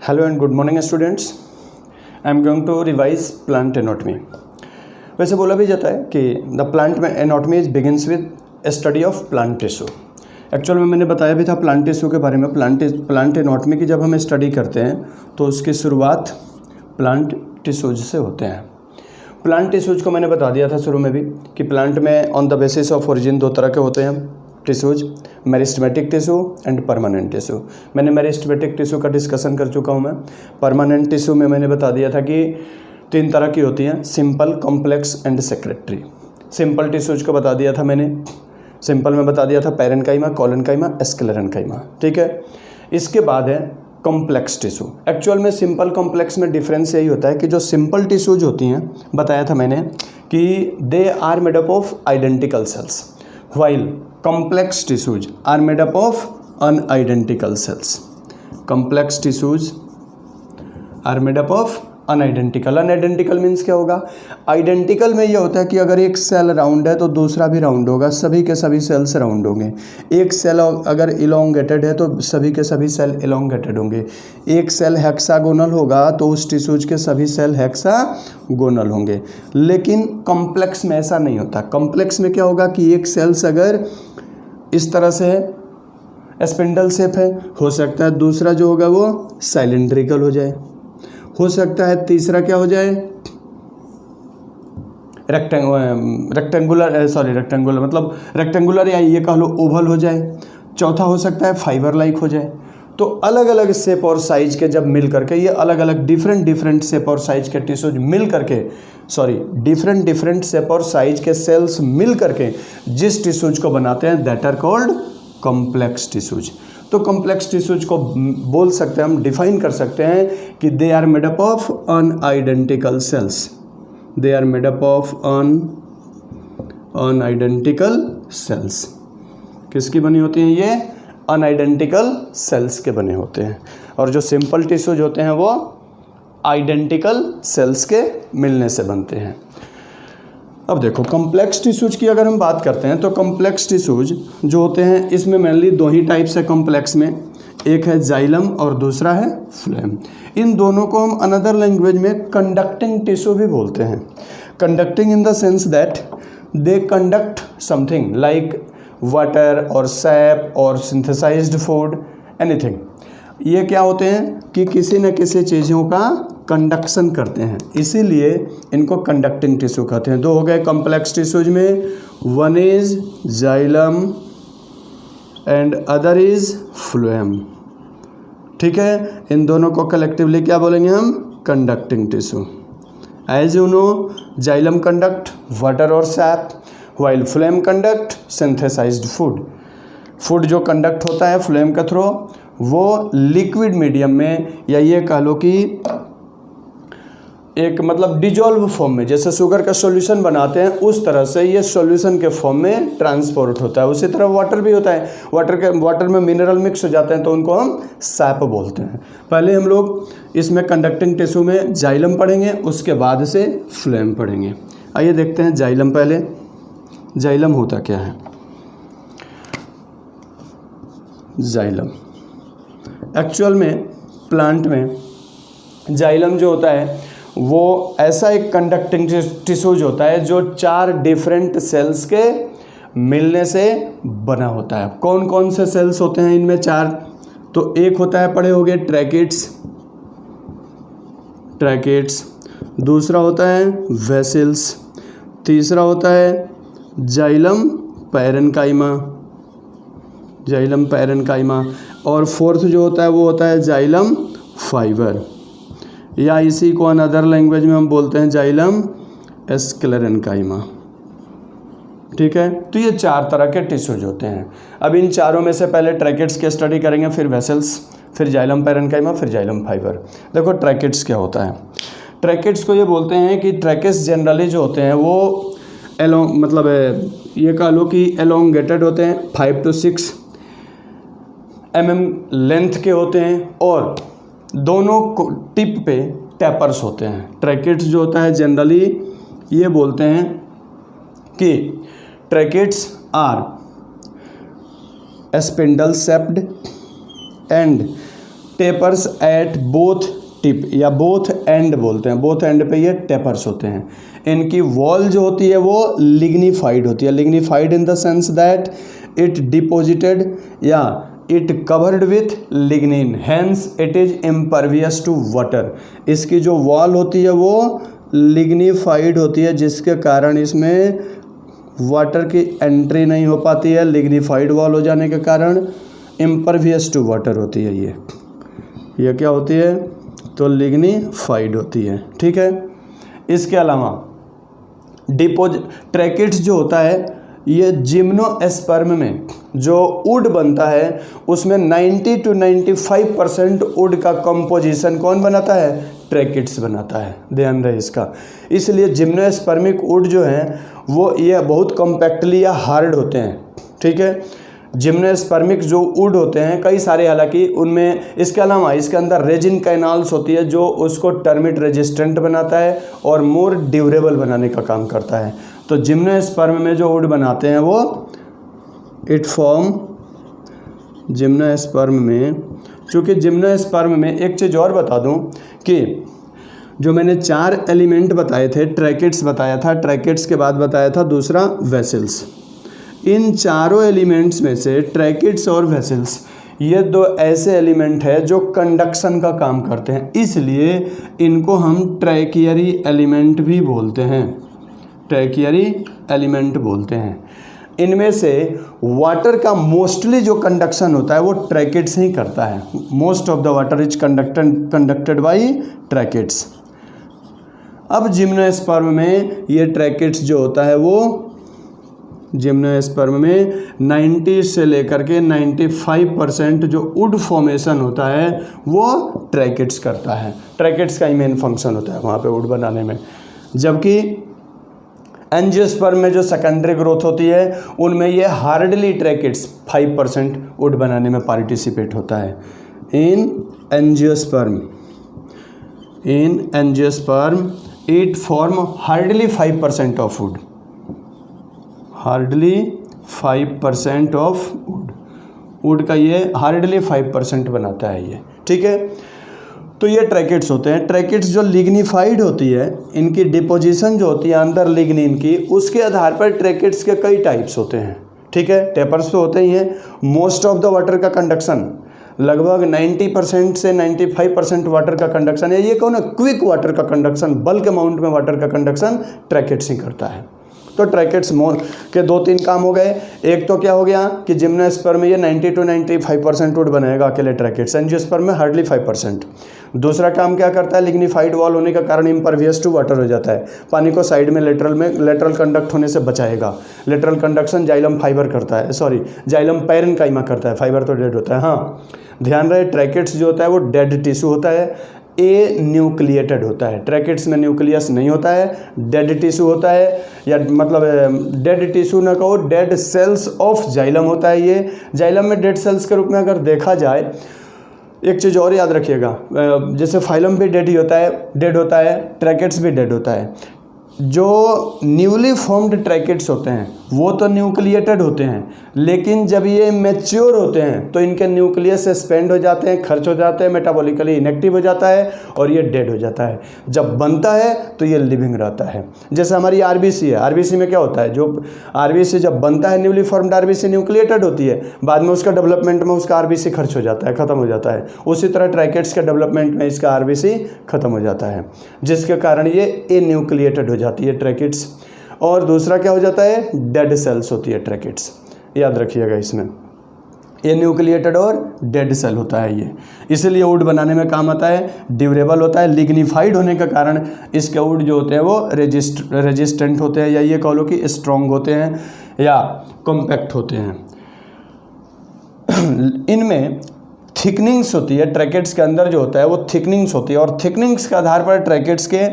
Hello and good morning students. I am going to revise plant anatomy. वैसे बोला भी जाता है कि द प्लांट में anatomy is begins with study of plant tissue. Actual में मैंने बताया भी था प्लांट टिश्यू के बारे में। प्लांट एनाटॉमी की जब हम स्टडी करते हैं तो उसकी शुरुआत प्लांट टिश्यूज से होते हैं। प्लांट टिश्यूज को मैंने बता दिया था शुरू में भी कि प्लांट में on the basis of origin दो तरह के होते हैं tissues, meristematic tissue and permanent tissue. मैंने मेरिस्टेमेटिक टिश्यू का डिस्कशन कर चुका हूँ मैं। परमानेंट टिश्यू में मैंने बता दिया था कि तीन तरह की होती हैं, simple, complex and secretary. Simple tissues को बता दिया था मैंने। सिंपल में बता दिया था पैरेन्काइमा, कोलेनकाइमा, स्क्लेरेन्काइमा। ठीक है। इसके बाद है कॉम्प्लेक्स टिश्यू। एक्चुअल में सिंपल कॉम्प्लेक्स में डिफरेंस यही होता है कि जो सिंपल टिश्यूज होती हैं, बताया था मैंने कि they are made up of identical cells, while complex tissues are made up of unidentical cells. Complex tissues are made up of unidentical. Unidentical means क्या होगा? Identical में ये होता है कि अगर एक सेल राउंड है तो दूसरा भी राउंड होगा, सभी के सभी सेल्स राउंड होंगे। एक सेल अगर इलोंगेटेड है तो सभी के सभी सेल इलोंगेटेड होंगे। एक सेल हेक्सागोनल होगा तो उस टिश्यूज के सभी सेल हेक्सागोनल होंगे। लेकिन कॉम्प्लेक्स में ऐसा नहीं होता। कॉम्प्लेक्स में क्या होगा कि एक सेल्स अगर इस तरह से है, स्पिंडल शेप है, हो सकता है दूसरा जो होगा वो साइलेंड्रिकल हो जाए, हो सकता है तीसरा क्या हो जाए रेक्टेंगुलर या ये कह लो ओवल हो जाए, चौथा हो सकता है फाइबर लाइक हो जाए। तो अलग अलग शेप और साइज के जब मिल करके ये अलग अलग डिफरेंट शेप और साइज के टिश्यूज मिल करके डिफरेंट शेप और साइज के सेल्स मिल करके जिस टिश्यूज को बनाते हैं that are called complex tissues. तो कॉम्प्लेक्स टिश्यूज को बोल सकते हैं, हम डिफाइन कर सकते हैं कि they are made up of unidentical cells. They are made up of unidentical cells. किसकी बनी होती हैं ये? अनआइडेंटिकल सेल्स के बने होते हैं। और जो सिंपल टिश्यूज होते हैं वो आइडेंटिकल सेल्स के मिलने से बनते हैं। अब देखो कॉम्प्लेक्स टिश्यूज की अगर हम बात करते हैं तो कॉम्प्लेक्स टिश्यूज जो होते हैं इसमें मेनली दो ही टाइप्स है कॉम्प्लेक्स में, एक है जाइलम और दूसरा है फ्लोएम। इन दोनों को हम अनदर लैंग्वेज में कंडक्टिंग टिश्यू भी बोलते हैं। Conducting in the sense that they conduct something like water और सैप और सिंथेसाइज्ड फूड, एनीथिंग। ये क्या होते हैं कि किसी न किसी चीज़ों का कंडक्शन करते हैं, इसीलिए इनको कंडक्टिंग टिश्यू कहते हैं। दो हो गए कॉम्प्लेक्स टिश्यूज में, one is xylem and other is phloem. ठीक है। इन दोनों को कलेक्टिवली क्या बोलेंगे हम? Conducting tissue. As you know xylem conduct water और sap, while phloem conduct synthesized food. Food जो कंडक्ट होता है फ्लोएम के थ्रू वो लिक्विड मीडियम में, या ये कह लो कि एक मतलब डिजॉल्व फॉर्म में, जैसे शुगर का सॉल्यूशन बनाते हैं उस तरह से ये सॉल्यूशन के फॉर्म में ट्रांसपोर्ट होता है। उसी तरह वाटर भी होता है। वाटर में मिनरल मिक्स हो जाते हैं तो उनको हम सैप बोलते हैं। पहले हम लोग इसमें कंडक्टिंग टिश्यू में जाइलम पढ़ेंगे, उसके बाद से फ्लोएम पढ़ेंगे। आइए देखते हैं जाइलम। पहले जाइलम होता क्या है? जाइलम एक्चुअल में प्लांट में जाइलम जो होता है वो ऐसा एक कंडक्टिंग टिश्यूज होता है जो चार डिफरेंट सेल्स के मिलने से बना होता है। कौन कौन से सेल्स होते हैं इनमें? चार। तो एक होता है, पढ़े होंगे, ट्रैकेट्स। दूसरा होता है वेसिल्स। तीसरा होता है जाइलम पैरेन्काइमा। और फोर्थ जो होता है वो होता है जाइलम फाइबर, या इसी को अनदर लैंग्वेज में हम बोलते हैं जाइलम स्क्लेरेन्काइमा। ठीक है। तो ये चार तरह के टिश्यूज होते हैं। अब इन चारों में से पहले ट्रैकेट्स की स्टडी करेंगे, फिर वेसल्स, फिर जाइलम पैरेन्काइमा, फिर जाइलम फाइबर। देखो ट्रैकेट्स क्या होता है। ट्रैकेट्स को ये बोलते हैं कि ट्रैकेट्स जनरली जो होते हैं वो ये कह लो कि एलोंगेटेड होते हैं, 5 to 6 mm लेंथ के होते हैं और दोनों टिप पे टैपर्स होते हैं। ट्रैकेट्स जो होता है जनरली ये बोलते हैं कि tracheids are spindle shaped and tapers at both tip या बोथ एंड बोलते हैं, बोथ एंड पे ये टेपर्स होते हैं। इनकी वॉल जो होती है वो लिग्निफाइड होती है, lignified in the sense that it deposited या it covered with lignin, hence it is impervious to water. इसकी जो वॉल होती है वो लिग्निफाइड होती है, जिसके कारण इसमें वाटर की एंट्री नहीं हो पाती है। लिग्निफाइड वॉल हो जाने के कारण इम्परवियस टू वाटर होती है। ये क्या होती है? तो लिग्निफाइड होती है। ठीक है। इसके अलावा ट्रैकिड्स जो होता है ये जिम्नोस्पर्म में जो वुड बनता है उसमें 90 to 95% वुड का कंपोजिशन कौन बनाता है? ट्रैकिड्स बनाता है। ध्यान रहे इसका। इसलिए जिम्नोस्पर्मिक वुड जो हैं वो ये बहुत कॉम्पैक्टली या हार्ड होते हैं। ठीक है। जिम्नोस्पर्मिक जो वुड होते हैं कई सारे, हालांकि उनमें इसके अलावा इसके अंदर रेजिन कैनाल्स होती है जो उसको टर्मिट रेजिस्टेंट बनाता है और मोर ड्यूरेबल बनाने का काम करता है। तो जिम्नोस्पर्म में जो वुड बनाते हैं वो इट फॉर्म जिम्नोस्पर्म में, चूँकि जिम्नोस्पर्म में एक चीज़ और बता दूं कि जो मैंने 4 एलिमेंट बताए थे, ट्रैकिड्स बताया था, ट्रैकिड्स के बाद बताया था दूसरा वेसल्स। इन चारों एलिमेंट्स में से ट्रैकिड्स और वेसल्स ये 2 ऐसे एलिमेंट है जो कंडक्शन का काम करते हैं, इसलिए इनको हम ट्रैकियरी एलिमेंट भी बोलते हैं, ट्रैकियरी एलिमेंट बोलते हैं। इनमें से वाटर का मोस्टली जो कंडक्शन होता है वो ट्रैकिड्स ही करता है। Most of the water is conducted by tracheids. अब जिम्नोस्पर्म में ये ट्रैकिड्स जो होता है वो जिम्नोस्पर्म में 90 से लेकर के 95% जो वुड फॉर्मेशन होता है वो ट्रैकिड्स करता है। ट्रैकिड्स का ही मेन फंक्शन होता है वहाँ पे वुड बनाने में। जबकि एंजियोस्पर्म में जो सेकेंडरी ग्रोथ होती है उनमें ये हार्डली ट्रैकिड्स 5% वुड बनाने में पार्टिसिपेट होता है। इन angiosperm it form hardly 5% of would, hardly 5% of would का ये हार्डली 5% बनाता है ये। ठीक है। तो ये ट्रैकिड्स होते हैं। ट्रैकिड्स जो लिग्निफाइड होती है, इनकी डिपोजिशन जो होती है अंदर लिग्निन की, उसके आधार पर ट्रैकिड्स के कई टाइप्स होते हैं। ठीक है। टेपर्स तो होते ही हैं। मोस्ट ऑफ द वाटर का कंडक्शन लगभग 90% से 95% वाटर का कंडक्शन है। ये कौन है? क्विक वाटर का कंडक्शन, बल्क अमाउंट में वाटर का कंडक्शन ट्रैकिड्स ही करता है। तो ट्रैकिड्स के 2-3 काम हो गए। एक तो क्या हो गया कि जिम्नोस्पर्म में ये 90 to 95% वुड बनाएगा अकेले ट्रैकिड्स, एंजियोस्पर्म में हार्डली 5%। दूसरा काम क्या करता है? लिग्निफाइड वॉल होने के कारण इम्परवियस टू वाटर हो जाता है, पानी को साइड में लेटरल कंडक्ट होने से बचाएगा। लेटरल कंडक्शन जाइलम फाइबर करता है, जाइलम पैरेन्काइमा करता है, फाइबर तो डेड होता है। हाँ, ध्यान रहे ट्रैकिड्स जो होता है वो डेड टिश्यू होता है, ए न्यूक्लिएटेड होता है। ट्रैकिड्स में न्यूक्लियस नहीं होता है, डेड टिश्यू होता है, या मतलब डेड टिश्यू ना कहो, डेड सेल्स ऑफ जाइलम होता है। ये जाइलम में डेड सेल्स के रूप में अगर देखा जाए, एक चीज़ और याद रखिएगा, जैसे फाइलम भी डेड होता है, ट्रैकिड्स भी डेड होता है। जो न्यूली फॉर्म्ड ट्रैकिड्स होते हैं वो तो न्यूक्लिएटेड होते हैं, लेकिन जब ये मैच्योर होते हैं तो इनके न्यूक्लियस सस्पेंड हो जाते हैं, खर्च हो जाते हैं, मेटाबॉलिकली इनएक्टिव हो जाता है और ये डेड हो जाता है। जब बनता है तो ये लिविंग रहता है। जैसे हमारी आरबीसी है, आरबीसी में क्या होता है, जो आरबीसी जब बनता है न्यूली फॉर्म्ड आरबीसी न्यूक्लिएटेड होती है, बाद में उसका डेवलपमेंट में उसका आरबीसी खर्च हो जाता है, ख़त्म हो जाता है। उसी तरह ट्रैकिड्स के डेवलपमेंट में इसका आरबीसी ख़त्म हो जाता है, जिसके कारण ये एन्यूक्लिएटेड हो जाती है ट्रैकिड्स। और दूसरा क्या हो जाता है? डेड सेल्स होती है ट्रैकिड्स, याद रखिएगा इसमें ये न्यूक्लिएटेड और डेड सेल होता है ये, इसलिए वुड बनाने में काम आता है, ड्यूरेबल होता है। लिग्निफाइड होने के कारण इसके वुड जो होते हैं वो रेजिस्टेंट होते हैं, या ये कह लो कि स्ट्रॉन्ग होते हैं या कॉम्पैक्ट होते हैं। इनमें थिकनिंग्स होती है, ट्रैकिड्स के अंदर जो होता है वो थिकनिंग्स होती है, और थिकनिंग्स के आधार पर ट्रैकिड्स के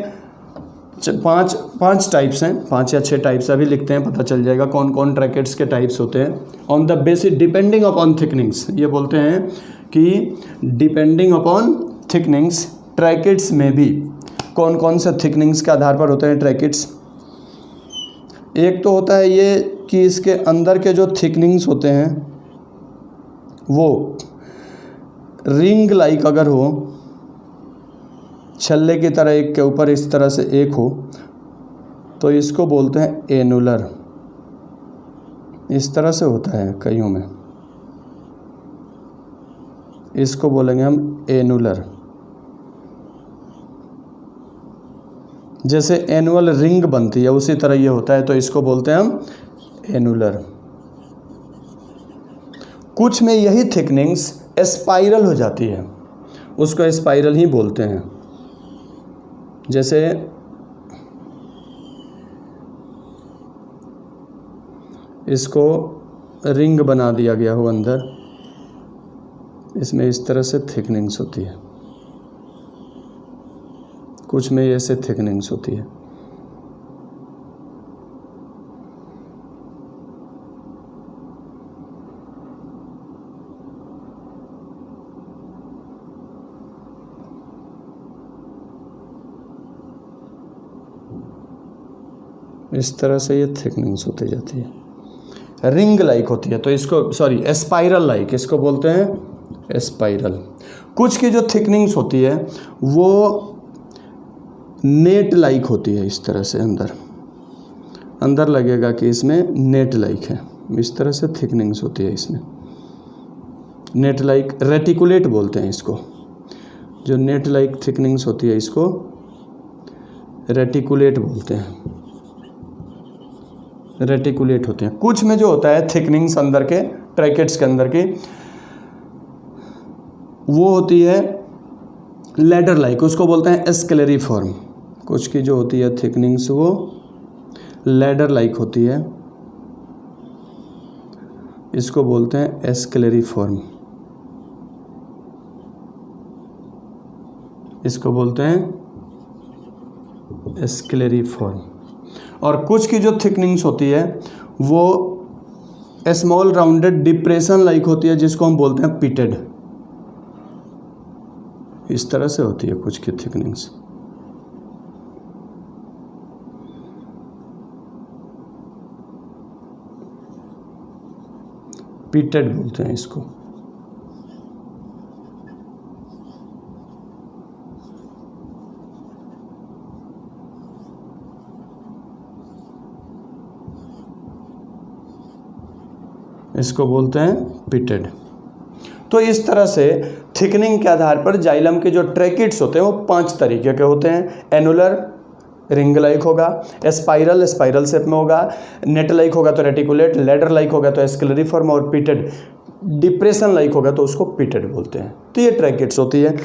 पांच टाइप्स हैं, 5 या 6 टाइप्स अभी लिखते हैं, पता चल जाएगा कौन कौन ट्रैकिड्स के टाइप्स होते हैं। On the basis depending upon thickenings, ये बोलते हैं कि डिपेंडिंग अपॉन थिकनिंग्स ट्रैकिड्स में भी कौन कौन से थिकनिंग्स के आधार पर होते हैं ट्रैकिड्स। एक तो होता है ये कि इसके अंदर के जो थिकनिंग्स होते हैं वो रिंग लाइक अगर हो, छल्ले की तरह एक के ऊपर इस तरह से एक हो, तो इसको बोलते हैं एनुलर। इस तरह से होता है कईयों में, इसको बोलेंगे हम एनुलर। जैसे एनुअल रिंग बनती है उसी तरह ये होता है, तो इसको बोलते हैं हम एनुलर। कुछ में यही थिकनिंग्स स्पाइरल हो जाती है, उसको स्पाइरल ही बोलते हैं। जैसे इसको रिंग बना दिया गया हो अंदर, इसमें इस तरह से थिकनिंग्स होती है, कुछ में ऐसे थिकनिंग्स होती है। इस तरह से ये थिकनिंग्स होती जाती है, रिंग लाइक होती है, तो इसको स्पाइरल लाइक, इसको बोलते हैं स्पाइरल। कुछ की जो थिकनिंग्स होती है वो नेट लाइक होती है, इस तरह से अंदर लगेगा कि इसमें नेट लाइक है, इस तरह से थिकनिंग्स होती है इसमें, नेट लाइक रेटिकुलेट बोलते हैं इसको। जो नेट लाइक थिकनिंग्स होती है इसको रेटिकुलेट बोलते हैं, रेटिकुलेट होते हैं। कुछ में जो होता है थिकनिंग्स अंदर के ट्रैकेट्स के अंदर की, वो होती है लैडर लाइक, उसको बोलते हैं स्क्लेरिफॉर्म। कुछ की जो होती है थिकनिंग्स वो लैडर लाइक होती है, इसको बोलते हैं स्क्लेरिफॉर्म, इसको बोलते हैं स्क्लेरिफॉर्म। और कुछ की जो थिकनिंग्स होती है वो स्मॉल राउंडेड डिप्रेशन लाइक होती है, जिसको हम बोलते हैं पिटेड। इस तरह से होती है कुछ की थिकनिंग्स। पिटेड बोलते हैं इसको। इसको बोलते हैं पिटेड। तो इस तरह से थिकनिंग के आधार पर जाइलम के जो ट्रैकिट्स होते हैं वो 5 तरीके के होते हैं। एनुलर रिंग लाइक होगा, स्पाइरल शेप में होगा, नेट लाइक होगा तो रेटिकुलेट, लैडर लाइक होगा तो स्क्लेरिफॉर्म, और पिटेड डिप्रेशन लाइक होगा तो उसको पिटेड बोलते हैं। तो ये ट्रैकिट्स होती है।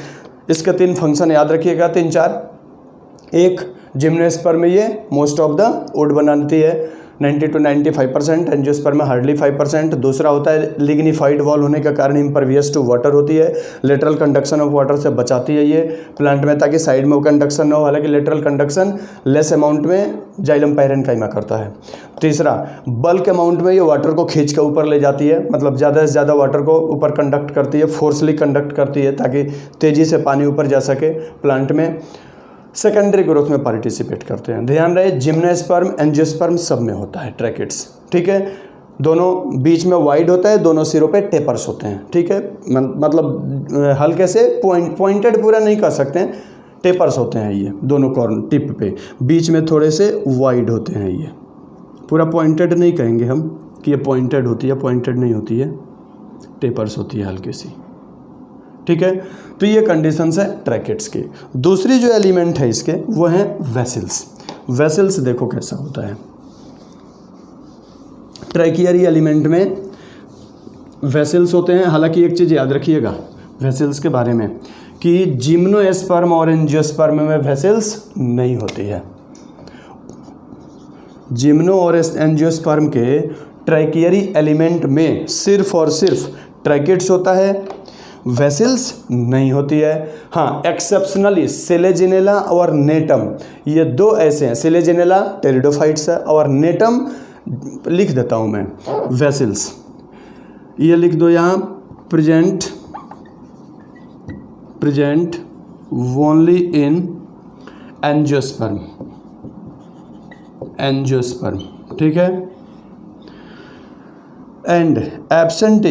इसके 3 फंक्शन याद रखिएगा, 3-4। एक, जिम्नोस्पर्म में ये मोस्ट ऑफ द वुड बनाती है 90 to 95%, एंजियोस्पर्म में हार्डली 5%। दूसरा होता है लिग्निफाइड वॉल होने के कारण इम्परवियस टू वाटर होती है, लेटरल कंडक्शन ऑफ वाटर से बचाती है ये प्लांट में, ताकि साइड में वो कंडक्शन ना हो। हालांकि लेटरल कंडक्शन लेस अमाउंट में जाइलम पैरेन्काइमा करता है। तीसरा, बल्क अमाउंट में ये वाटर को खींच के ऊपर ले जाती है, मतलब ज़्यादा से ज़्यादा वाटर को ऊपर कंडक्ट करती है, फोर्सली कंडक्ट करती है ताकि तेज़ी से पानी ऊपर जा सके प्लांट में। सेकेंडरी ग्रोथ में पार्टिसिपेट करते हैं। ध्यान रहे, जिम्नोस्पर्म एंजियोस्पर्म सब में होता है ट्रैकिट्स, ठीक है। दोनों बीच में वाइड होता है, दोनों सिरों पे टेपर्स होते हैं, ठीक है। मतलब हल्के से पॉइंटेड पूरा नहीं कर सकते हैं, टेपर्स होते हैं ये दोनों कॉर्नर टिप पे, बीच में थोड़े से वाइड होते हैं। ये पूरा पॉइंटेड नहीं कहेंगे हम कि ये पॉइंटेड होती है, पॉइंटेड नहीं होती है, टेपर्स होती है हल्की सी, ठीक है। तो ये कंडीशंस है ट्रैकिट्स की। दूसरी जो एलिमेंट है इसके वो है वेसल्स। वेसल्स देखो कैसा होता है। ट्रैकियरी एलिमेंट में वेसल्स होते हैं। हालांकि एक चीज़ याद रखिएगा वेसल्स के बारे में कि जिम्नोस्पर्म और एंजियोस्पर्म में वेसल्स नहीं होती है। जिम्नो और एंजियोस्पर्म के ट्रैकियरी एलिमेंट में सिर्फ और सिर्फ ट्रैकिट्स होता है, वेसल्स नहीं होती है। हाँ, एक्सेप्शनली सेलेजिनेला और नेटम, ये 2 ऐसे हैं। सेलेजिनेला टेरिडोफाइट्स है और नेटम लिख देता हूँ मैं वेसल्स, ये लिख दो यहाँ, प्रेजेंट ओनली इन एंजियोस्पर्म, ठीक है, and absent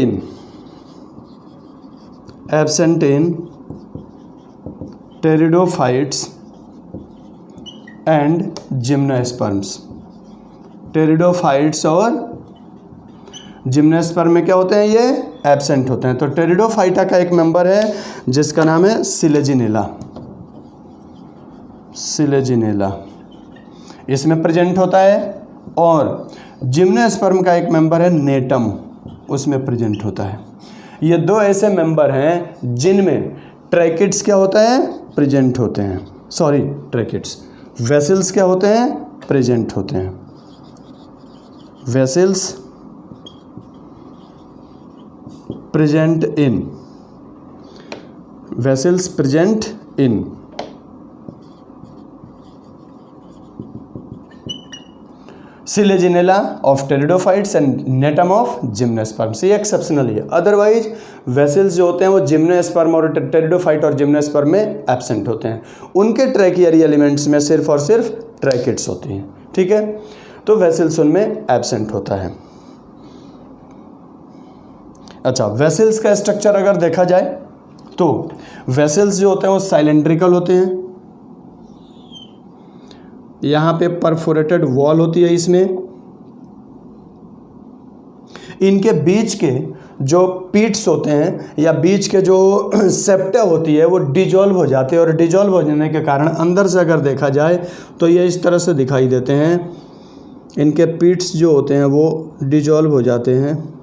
absent in pteridophytes and gymnosperms. Pteridophytes और जिम्नोस्पर्म में क्या होते हैं, ये एब्सेंट होते हैं। तो टेरिडोफाइटा का एक मेंबर है जिसका नाम है सिलेजिनेला। सिलेजिनेला इसमें प्रेजेंट होता है, और जिम्नोस्पर्म का एक मेंबर है नेटम, उसमें प्रेजेंट होता है। ये दो ऐसे मेंबर हैं जिनमें ट्रैकिड्स क्या होता है, प्रेजेंट होते हैं। सॉरी, ट्रैकिड्स, वेसल्स क्या होते हैं, प्रेजेंट होते हैं। Vessels present in, vessels present in Selaginella of pteridophytes and Gnetum of gymnosperms. ये एक्सेप्शनली है, अदरवाइज वेसल्स जो होते हैं वो जिम्नोस्पर्म और टेरिडोफाइट और जिम्नोस्पर्म में एब्सेंट होते हैं। उनके ट्रैकियरी एलिमेंट्स में सिर्फ और सिर्फ ट्रैकिड्स होती हैं, ठीक है। तो वेसल्स उनमें एब्सेंट होता है। अच्छा, वेसल्स का स्ट्रक्चर अगर देखा जाए तो वेसल्स जो होते हैं वो साइलेंड्रिकल होते हैं। यहाँ पे परफोरेटेड वॉल होती है इसमें। इनके बीच के जो पीट्स होते हैं या बीच के जो सेप्टा होती है वो डिजॉल्व हो जाते हैं, और डिजॉल्व हो जाने के कारण अंदर से अगर देखा जाए तो ये इस तरह से दिखाई देते हैं। इनके पीट्स जो होते हैं वो डिजॉल्व हो जाते हैं।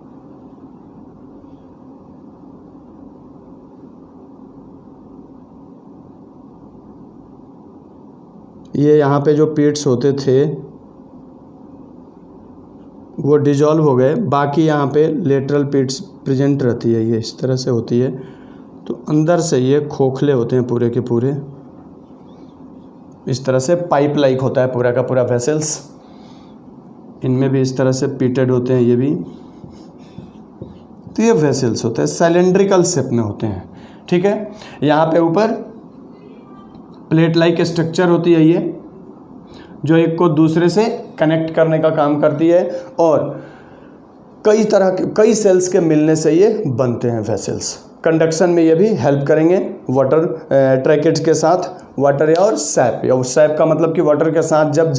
ये यहाँ पे जो पीट्स होते थे वो डिजॉल्व हो गए, बाकी यहाँ पे लेटरल पीट्स प्रेजेंट रहती है। ये इस तरह से होती है, तो अंदर से ये खोखले होते हैं पूरे के पूरे। इस तरह से पाइप लाइक होता है पूरा का पूरा वेसल्स। इनमें भी इस तरह से पीटेड होते हैं ये भी। तो ये वेसल्स होते हैं, सिलेंड्रिकल शेप में होते हैं, ठीक है। यहाँ पे ऊपर प्लेट लाइक स्ट्रक्चर होती है ये, जो एक को दूसरे से कनेक्ट करने का काम करती है, और कई तरह के कई सेल्स के मिलने से ये बनते हैं वेसल्स। कंडक्शन में ये भी हेल्प करेंगे वाटर ट्रैकिड्स के साथ, वाटर और सैप। या सैप का मतलब कि वाटर के साथ जब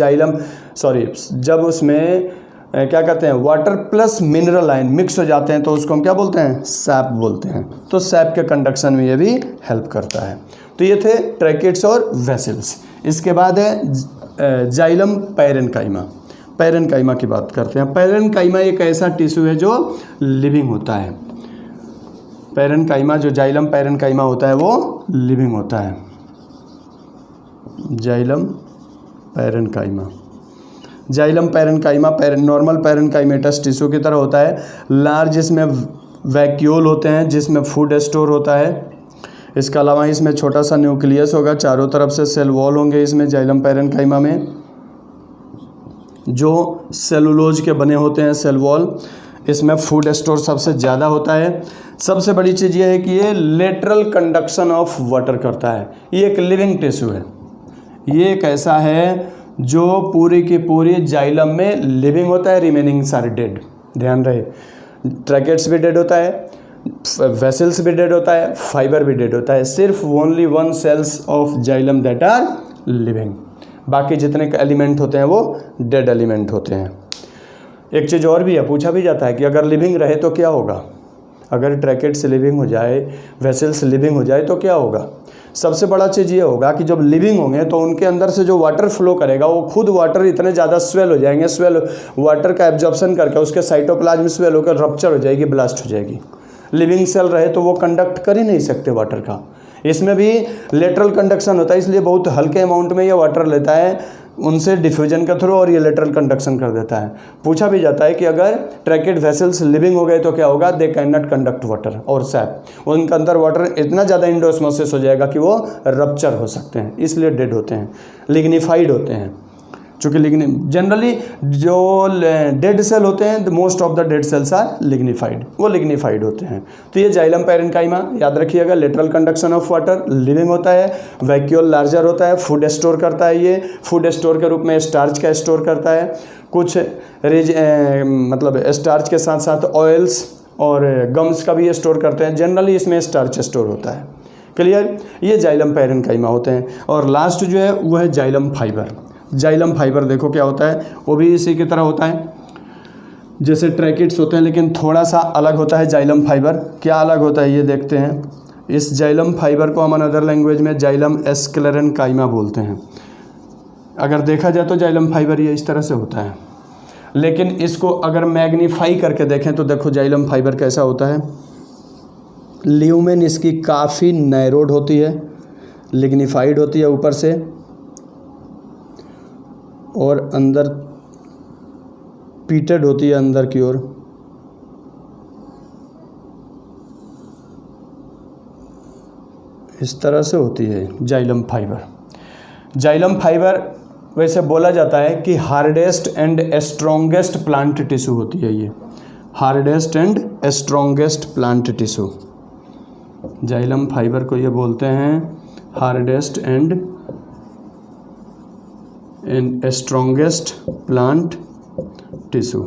जब उसमें क्या कहते हैं, water plus mineral ion mix हो जाते हैं तो उसको हम क्या बोलते हैं, सैप बोलते हैं। तो सैप के कंडक्शन में ये भी हेल्प करता है। तो ये थे ट्रैकिड्स और वेसल्स। इसके बाद है जाइलम पैरेन्काइमा। पैरेन्काइमा की बात करते हैं। पैरेन्काइमा एक ऐसा टिश्यू है जो लिविंग होता है। पैरेन्काइमा जो जाइलम पैरेन्काइमा होता है वो लिविंग होता है। Xylem parenchyma, xylem parenchyma normal parenchymatous tissue की तरह होता है। लार्ज इसमें वैक्यूल होते हैं जिसमें फूड स्टोर होता है। इसके अलावा इसमें छोटा सा न्यूक्लियस होगा, चारों तरफ से सेल वॉल होंगे इसमें जाइलम पैरेन्काइमा में, जो सेलुलोज के बने होते हैं सेल वॉल। इसमें फूड स्टोर सबसे ज़्यादा होता है। सबसे बड़ी चीज़ ये है कि ये लेटरल कंडक्शन ऑफ वाटर करता है। ये एक लिविंग टिश्यू है। ये एक ऐसा है जो पूरी की पूरी जाइलम में लिविंग होता है, रिमेनिंग सारे डेड। ध्यान रहे, ट्रैकिड्स भी डेड होता है, वेसल्स भी डेड होता है, फाइबर भी डेड होता है। सिर्फ only 1 cells of xylem that are living. बाकी जितने एलिमेंट होते हैं वो डेड एलिमेंट होते हैं। एक चीज़ और भी है, पूछा भी जाता है कि अगर लिविंग रहे तो क्या होगा। अगर ट्रैकिड्स लिविंग हो जाए, वेसल्स लिविंग हो जाए तो क्या होगा। सबसे बड़ा चीज़ ये होगा कि जब लिविंग होंगे तो उनके अंदर से जो वाटर फ्लो करेगा वो खुद वाटर इतने ज़्यादा स्वेल हो जाएंगे, स्वेल वाटर का एब्जॉर्प्शन करके उसके साइटोप्लाज्म स्वेल होकर रप्चर हो जाएगी, ब्लास्ट हो जाएगी। लिविंग सेल रहे तो वो कंडक्ट कर ही नहीं सकते वाटर का। इसमें भी लेटरल कंडक्शन होता है, इसलिए बहुत हल्के अमाउंट में ये वाटर लेता है उनसे डिफ्यूजन के थ्रू, और ये लेटरल कंडक्शन कर देता है। पूछा भी जाता है कि अगर ट्रैकिड वेसल्स लिविंग हो गए तो क्या होगा। They can not conduct water और सैप। उनके अंदर वाटर इतना ज़्यादा एंडोस्मोसिस हो जाएगा कि वो रप्चर हो सकते हैं, इसलिए डेड होते हैं, लिग्निफाइड होते हैं। चूँकि जनरली जो डेड सेल होते हैं, most of the dead cells are lignified, वो लिग्निफाइड होते हैं। तो ये जाइलम पैरेन्काइमा याद रखिएगा, lateral conduction of water, living होता है, वैक्यूल लार्जर होता है, फूड स्टोर करता है। ये फूड स्टोर के रूप में स्टार्च का स्टोर करता है, कुछ मतलब स्टार्च के साथ साथ ऑयल्स और गम्स का भी ये स्टोर करते हैं। जनरली इसमें स्टार्च स्टोर होता है। क्लियर, ये जाइलम पैरेन्काइमा होते हैं। और लास्ट जो है वो है जाइलम फाइबर। जाइलम फाइबर देखो क्या होता है, वो भी इसी की तरह होता है जैसे ट्रैकिड्स होते हैं, लेकिन थोड़ा सा अलग होता है जाइलम फाइबर। क्या अलग होता है ये देखते हैं। इस जाइलम फाइबर को हम अनदर लैंग्वेज में जाइलम एस्क्लेरेनकाइमा बोलते हैं। अगर देखा जाए तो जाइलम फाइबर ये इस तरह से होता है, लेकिन इसको अगर मैग्नीफाई करके देखें तो देखो जाइलम फाइबर कैसा होता है। ल्यूमेन इसकी काफ़ी नैरोड होती है, लिग्निफाइड होती है ऊपर से, और अंदर पीटेड होती है अंदर की ओर। इस तरह से होती है जाइलम फाइबर। जाइलम फाइबर वैसे बोला जाता है कि hardest and strongest plant tissue होती है ये, hardest and strongest plant tissue. Xylem fibre को ये बोलते हैं hardest and strongest plant tissue.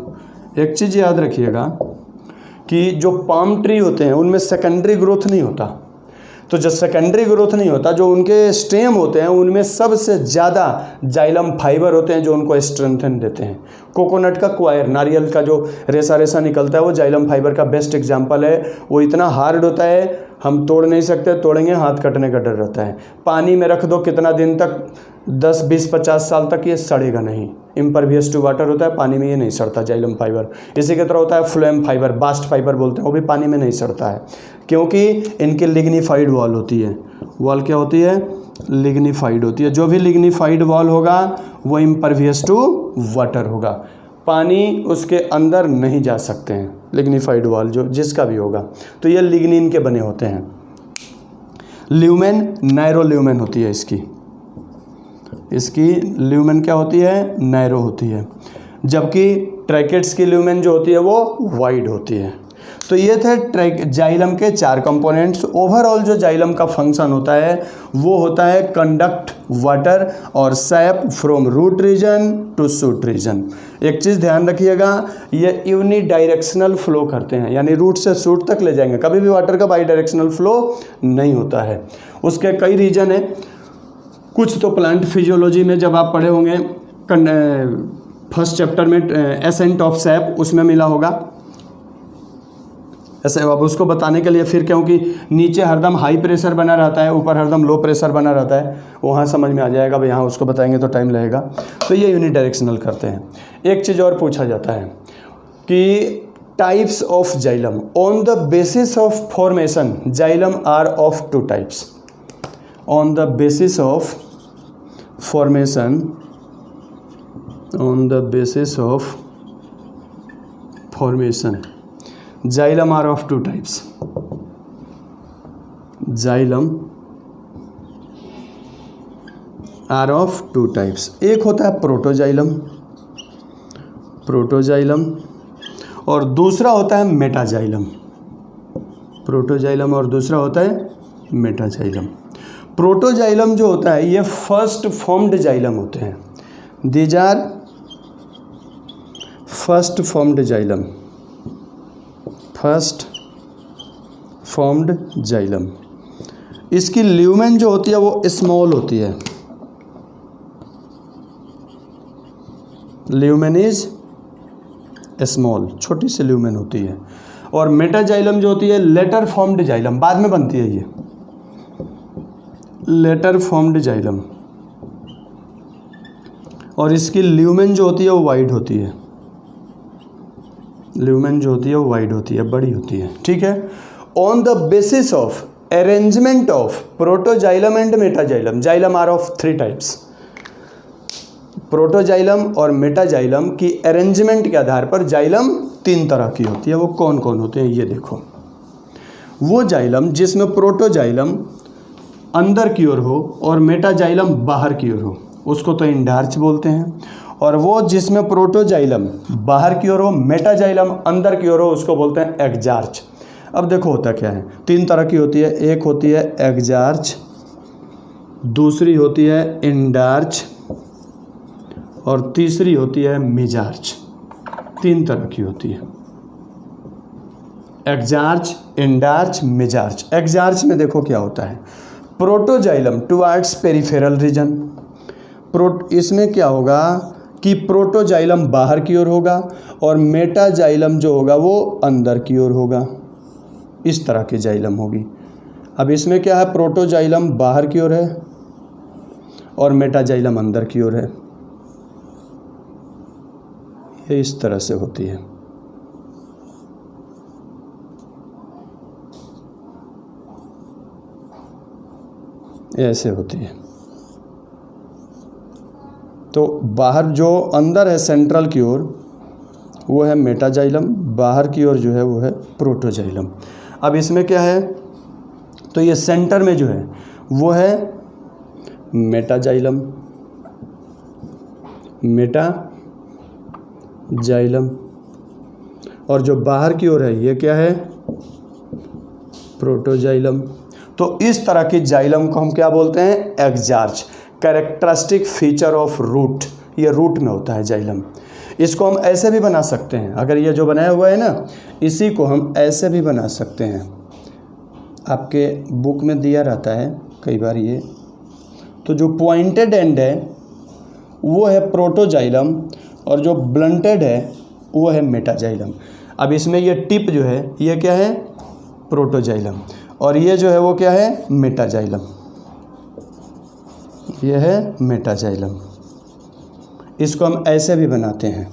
एक चीज़ याद रखिएगा कि जो पाम ट्री होते हैं उनमें सेकेंडरी ग्रोथ नहीं होता, तो जब सेकेंडरी ग्रोथ नहीं होता, जो उनके स्टेम होते हैं उनमें सबसे ज़्यादा जाइलम फाइबर होते हैं जो उनको स्ट्रेंथन देते हैं। कोकोनट का क्वायर, नारियल का जो रेसा रेसा निकलता है वो जाइलम फाइबर का बेस्ट एग्जांपल है। वो इतना हार्ड होता है हम तोड़ नहीं सकते, तोड़ेंगे हाथ कटने का डर रहता है। पानी में रख दो कितना दिन तक, 10, 20, 50 साल तक ये सड़ेगा नहीं। इम्परवियस टू वाटर होता है, पानी में ये नहीं सड़ता जाइलम फाइबर। इसी की तरह होता है फ्लोएम फाइबर, बास्ट फाइबर बोलते हैं, वो भी पानी में नहीं सड़ता है क्योंकि इनकी लिग्निफाइड वॉल होती है। वॉल क्या होती है? लिग्निफाइड होती है। जो भी लिग्निफाइड वॉल होगा वो इम्परवियस टू वाटर होगा, पानी उसके अंदर नहीं जा सकते हैं। लिग्निफाइड वॉल जो जिसका भी होगा, तो ये लिग्निन के बने होते हैं। ल्यूमेन नैरो ल्यूमेन होती है इसकी ल्यूमेन क्या होती है? नैरो होती है, जबकि ट्रैकेट्स की ल्यूमेन जो होती है वो वाइड होती है। तो ये थे जाइलम के 4 कंपोनेंट्स। ओवरऑल जो जाइलम का फंक्शन होता है वो होता है कंडक्ट वाटर और sap from root region to shoot region. एक चीज़ ध्यान रखिएगा, ये यूनि डायरेक्शनल फ्लो करते हैं, यानी रूट से शूट तक ले जाएंगे। कभी भी वाटर का बाई डायरेक्शनल फ्लो नहीं होता है। उसके कई रीजन है, कुछ तो प्लांट फिजियोलॉजी में जब आप पढ़े होंगे फर्स्ट चैप्टर में एसेंट ऑफ सैप, उसमें मिला होगा। ऐसे अब उसको बताने के लिए फिर, क्योंकि नीचे हरदम हाई प्रेशर बना रहता है, ऊपर हरदम लो प्रेशर बना रहता है, वहाँ समझ में आ जाएगा। भाई यहाँ उसको बताएंगे तो टाइम लगेगा। तो ये यूनि डायरेक्शनल करते हैं। एक चीज़ और पूछा जाता है कि types of xylem, on the basis of formation xylem are of 2 types. On the basis of formation, on the basis of formation xylem are of 2 types. Xylem are of 2 types. एक होता है प्रोटोजाइलम, प्रोटोजाइलम, और दूसरा होता है metaxylem. Protoxylem और दूसरा होता है मेटाजाइलम। प्रोटोजाइलम जो होता है ये फर्स्ट फॉर्म्ड जाइलम होते हैं। These are first formed xylem, first formed xylem. इसकी ल्यूमेन जो होती है वो स्मॉल होती है। ल्यूमेन इज स्मॉल, छोटी सी ल्यूमेन होती है। और मेटाजाइलम जो होती है लेटर फॉर्म्ड जाइलम, बाद में बनती है ये लेटर फॉर्म्ड जाइलम। और इसकी ल्यूमेन जो होती है वो वाइड होती है। ल्यूमेन जो होती है वो वाइड होती है, बड़ी होती है। ठीक है। On the basis of arrangement of protoxylem and metaxylem, xylem are of 3 types. Protoxylem और मेटाजाइलम की अरेंजमेंट के आधार पर जाइलम 3 तरह की होती है। वो कौन कौन होते हैं ये देखो। वो जाइलम जिसमें प्रोटोजाइलम अंदर की ओर हो और मेटाजाइलम बाहर की ओर हो, उसको तो इंडार्च बोलते हैं। और वो जिसमें प्रोटोजाइलम बाहर की ओर हो, मेटाजाइलम अंदर की ओर हो, उसको बोलते हैं एक्जार्च। अब देखो होता क्या है, 3 तरह की होती है। एक होती है एक्जार्च, दूसरी होती है इंडार्च, और तीसरी होती है मेजार्च। 3 तरह की होती है। Exarch, endarch, मेजार्च। एक्सार्च में देखो क्या होता है, प्रोटोजाइलम टुवर्ड्स पेरिफेरल रीजन। इसमें क्या होगा कि प्रोटोजाइलम बाहर की ओर होगा और मेटाजाइलम जो होगा वो अंदर की ओर होगा। इस तरह की जाइलम होगी। अब इसमें क्या है, प्रोटोजाइलम बाहर की ओर है और मेटाजाइलम अंदर की ओर है। ये इस तरह से होती है। ऐसे होती है। तो बाहर जो अंदर है सेंट्रल की ओर वो है मेटाजाइलम, बाहर की ओर जो है वो है प्रोटोजाइलम। अब इसमें क्या है, तो ये सेंटर में जो है वो है मेटाजाइलम, मेटाजाइलम, और जो बाहर की ओर है ये क्या है, प्रोटोजाइलम। तो इस तरह की जाइलम को हम क्या बोलते हैं, exarch. Characteristic feature of root, ये रूट में होता है जाइलम। इसको हम ऐसे भी बना सकते हैं, अगर ये जो बनाया हुआ है ना, इसी को हम ऐसे भी बना सकते हैं। आपके बुक में दिया रहता है कई बार ये। तो जो पॉइंटेड एंड है वो है प्रोटोजाइलम और जो ब्लंटेड है वो है मेटाजाइलम। अब इसमें ये टिप जो है ये क्या है, प्रोटोजाइलम, और ये जो है वो क्या है, मेटाजाइलम। ये है मेटाजाइलम। इसको हम ऐसे भी बनाते हैं।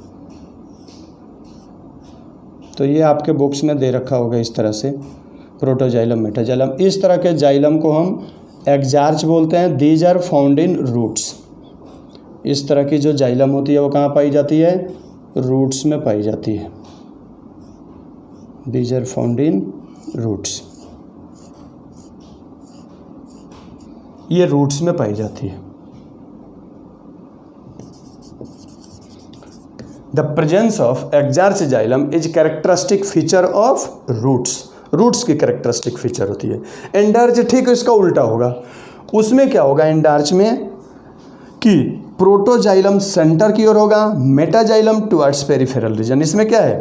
तो ये आपके बुक्स में दे रखा होगा इस तरह से, प्रोटोजाइलम, मेटाजाइलम। इस तरह के जाइलम को हम एक्सार्च बोलते हैं। These are found in roots. इस तरह की जो जाइलम होती है वो कहाँ पाई जाती है, रूट्स में पाई जाती है। These are found in roots, ये रूट्स में पाई जाती है। The presence of exarch xylem is characteristic feature of roots. Roots की कैरेक्टरिस्टिक फीचर होती है। एंडार्च ठीक इसका उल्टा होगा। उसमें क्या होगा एंडार्च में कि प्रोटोजाइलम सेंटर की ओर होगा, मेटाजाइलम टुवर्ड्स पेरिफेरल रीजन। इसमें क्या है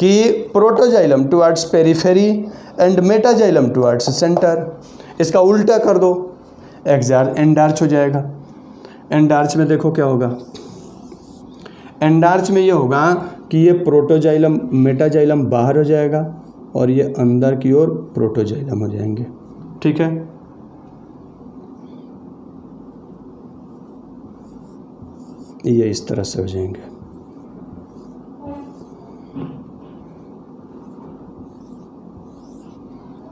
कि protoxylem towards periphery and metaxylem towards centre. इसका उल्टा कर दो, एंडार्च हो जाएगा। एंडार्च में देखो क्या होगा, एंडार्च में ये होगा कि ये प्रोटोजाइलम, मेटाजाइलम बाहर हो जाएगा और ये अंदर की ओर प्रोटोजाइलम हो जाएंगे। ठीक है, ये इस तरह से हो जाएंगे।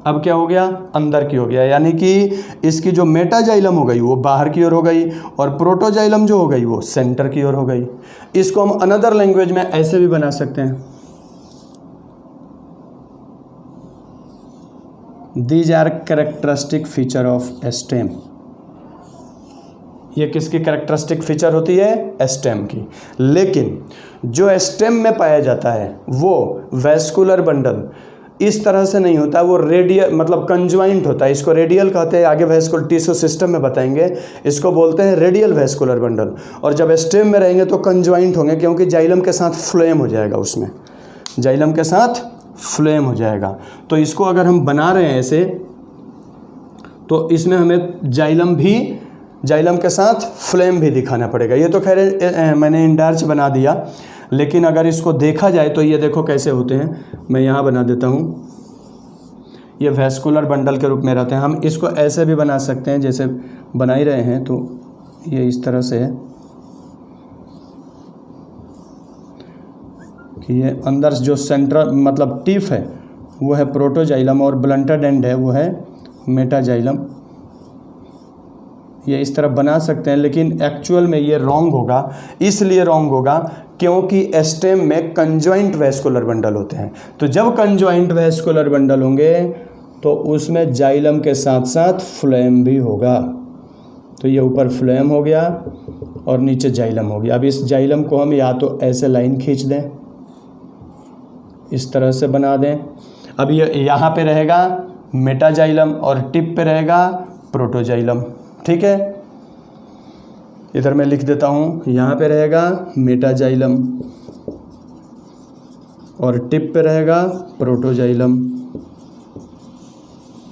अब क्या हो गया, अंदर की हो गया, यानी कि इसकी जो मेटाजाइलम हो गई वो बाहर की ओर हो गई और प्रोटोजाइलम जो हो गई वो सेंटर की ओर हो गई। इसको हम अनदर लैंग्वेज में ऐसे भी बना सकते हैं। These are characteristic feature of stem. ये किसकी कैरेक्टरिस्टिक फीचर होती है, स्टेम की। लेकिन जो स्टेम में पाया जाता है वो वैस्कुलर बंडल इस तरह से नहीं होता, वो रेडियल मतलब कंज्वाइंट होता है। इसको रेडियल कहते हैं, आगे वैस्कुलर टिश्यू सिस्टम में बताएंगे। इसको बोलते हैं रेडियल वैस्कुलर बंडल। और जब स्टेम में रहेंगे तो कंज्वाइंट होंगे, क्योंकि जाइलम के साथ फ्लोएम हो जाएगा, उसमें जाइलम के साथ फ्लोएम हो जाएगा। तो इसको अगर हम बना रहे हैं ऐसे, तो इसमें हमें जाइलम के साथ फ्लेम भी दिखाना पड़ेगा। ये तो खैर मैंने इंडार्च बना दिया, लेकिन अगर इसको देखा जाए तो ये देखो कैसे होते हैं। मैं यहाँ बना देता हूँ, ये वैस्कुलर बंडल के रूप में रहते हैं। हम इसको ऐसे भी बना सकते हैं जैसे बना ही रहे हैं, तो ये इस तरह से है कि ये अंदर जो सेंट्रल मतलब टिप है वो है प्रोटोजाइलम और ब्लंटेड एंड है वो है मेटाजाइलम। ये इस तरह बना सकते हैं, लेकिन एक्चुअल में ये रॉन्ग होगा। इसलिए रॉन्ग होगा क्योंकि स्टेम में कंजॉइंट वैस्कुलर बंडल होते हैं। तो जब कंजॉइंट वैस्कुलर बंडल होंगे तो उसमें जाइलम के साथ साथ फ्लोएम भी होगा। तो ये ऊपर फ्लोएम हो गया और नीचे जाइलम हो गया। अब इस जाइलम को हम या तो ऐसे लाइन खींच दें, इस तरह से बना दें। अब ये यहाँ पे रहेगा मेटाजाइलम और टिप पे रहेगा प्रोटोजाइलम। ठीक है, इधर मैं लिख देता हूँ, यहाँ पे रहेगा मेटाजाइलम और टिप पे रहेगा प्रोटोजाइलम।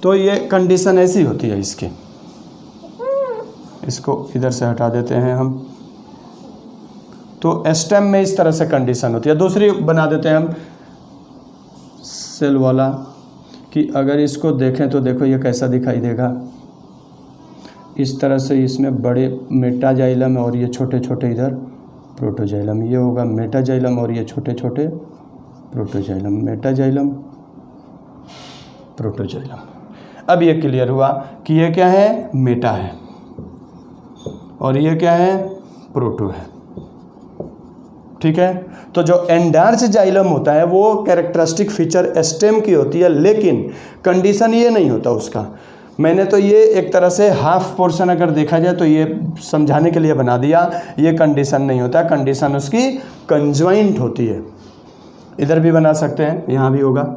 तो ये कंडीशन ऐसी होती है इसकी। इसको इधर से हटा देते हैं हम। तो स्टेम में इस तरह से कंडीशन होती है। दूसरी बना देते हैं हम सेल वाला, कि अगर इसको देखें तो देखो ये कैसा दिखाई देगा। इस तरह से इसमें बड़े मेटाजाइलम और ये छोटे छोटे इधर प्रोटोजाइलम, ये होगा मेटाजाइलम और ये छोटे छोटे प्रोटोजाइलम, मेटाजाइलम प्रोटोजाइलम। अब ये क्लियर हुआ कि ये क्या है, मेटा है, और ये क्या है, प्रोटो है। ठीक है। तो जो एंडार्च जाइलम होता है वो कैरेक्टरिस्टिक फीचर स्टेम की होती है, लेकिन कंडीशन ये नहीं होता उसका। मैंने तो ये एक तरह से हाफ पोर्शन अगर देखा जाए तो ये समझाने के लिए बना दिया, ये कंडीशन नहीं होता, कंडीशन उसकी कंजॉइंट होती है। इधर भी बना सकते हैं, यहाँ भी होगा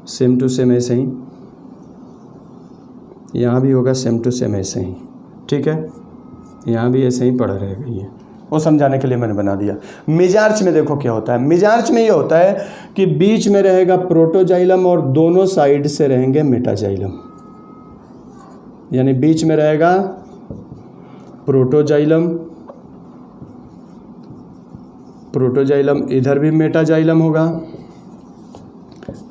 सेम टू सेम ऐसे ही, यहाँ भी होगा सेम टू सेम ऐसे ही। ठीक है, यहाँ भी ऐसे ही पड़ा रहेगा, ये वो समझाने के लिए मैंने बना दिया। मेजार्च में देखो क्या होता है। मेजार्च में ये होता है कि बीच में रहेगा प्रोटोजाइलम और दोनों साइड से रहेंगे मेटाजाइलम, यानी बीच में रहेगा प्रोटोजाइलम, प्रोटोजाइलम, इधर भी मेटाजाइलम होगा,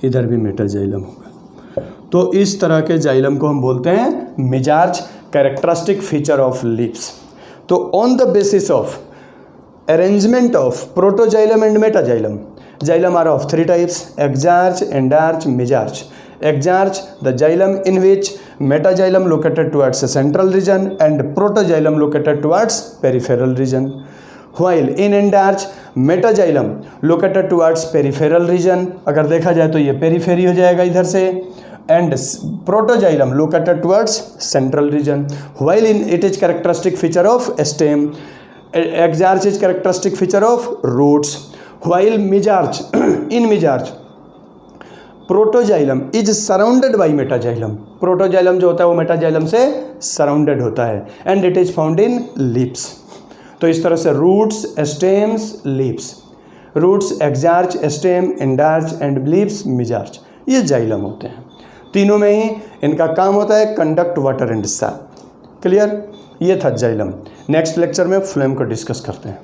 इधर भी मेटाजाइलम होगा। तो इस तरह के जाइलम को हम बोलते हैं मेजार्च, कैरेक्टरिस्टिक फीचर ऑफ लीव्स। तो on the basis of arrangement of protoxylem and metaxylem, xylem are of three types: exarch, endarch, megarch. Exarch, the xylem in which metaxylem located towards the central region and protoxylem located towards peripheral region, while in endarch metaxylem located towards peripheral region, अगर देखा जाए तो ये periphery हो जाएगा इधर से, and protoxylem located towards central region, while in it is characteristic feature of stem. Exarch is characteristic feature of roots, while megarch in megarch protoxylem is surrounded by metaxylem. Protoxylem जो होता है वो metaxylem से surrounded होता है, and it is found in leaves. तो इस तरह से roots, stems, leaves, roots, exarch, stem, endarch and leaves, mesarch, ये जाइलम होते हैं। तीनों में ही इनका काम होता है conduct water and SAP. Clear, ये था जाइलम। नेक्स्ट लेक्चर में फ्लोएम को डिस्कस करते हैं।